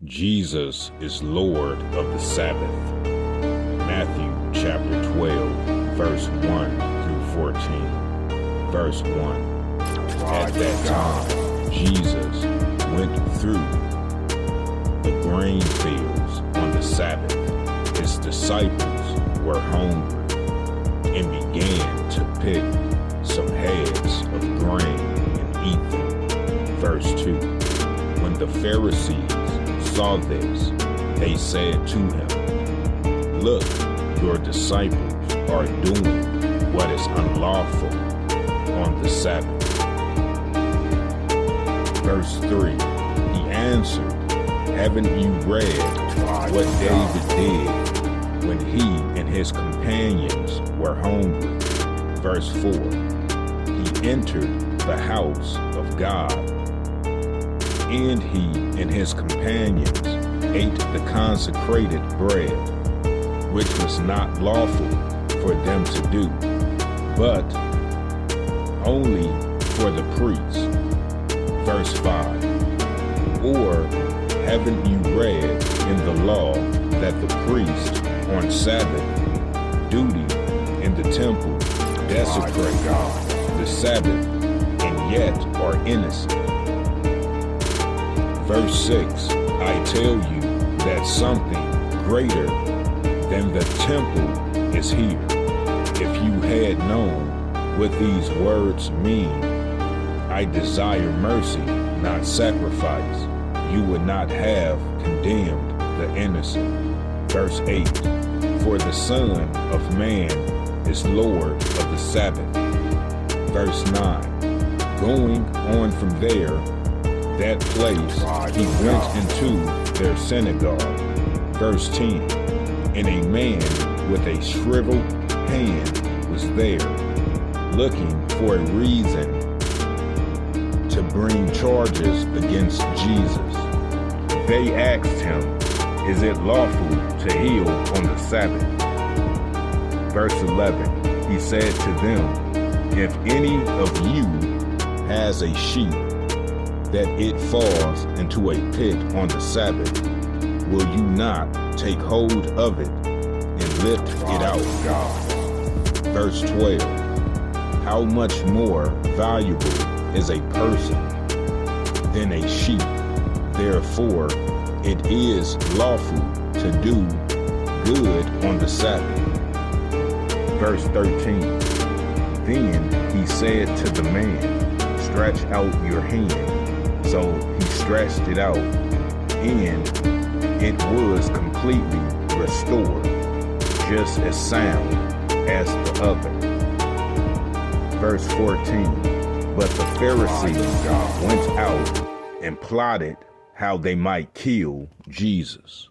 Jesus is Lord of the Sabbath. Matthew chapter 12, verse 1 through 14. Verse 1. At that time, Jesus went through the grain fields on the Sabbath. His disciples were hungry and began to pick some heads of grain and eat them. Verse 2. When the Pharisees saw this, they said to him, "Look, your disciples are doing what is unlawful on the Sabbath." Verse 3, he answered, "Haven't you read what David did when he and his companions were hungry?" Verse 4, he entered the house of God, and he and his companions ate the consecrated bread, which was not lawful for them to do, but only for the priests. Verse 5, or haven't you read in the law that the priest on Sabbath duty in the temple desecrate the Sabbath and yet are innocent? Verse 6, I tell you that something greater than the temple is here. If you had known what these words mean, I desire mercy, not sacrifice, you would not have condemned the innocent. Verse 8, for the Son of Man is Lord of the Sabbath. Verse 9, going on from there, that place he went into their synagogue. Verse 10, and a man with a shriveled hand was there, looking for a reason to bring charges against Jesus. They asked him, is it lawful to heal on the Sabbath? Verse 11, he said to them, if any of you has a sheep that it falls into a pit on the Sabbath, will you not take hold of it and lift it out? Verse 12, how much more valuable is a person than a sheep? Therefore, it is lawful to do good on the Sabbath. Verse 13, then he said to the man, stretch out your hand. So he stretched it out, and it was completely restored, just as sound as the other. Verse 14, but the Pharisees went out and plotted how they might kill Jesus.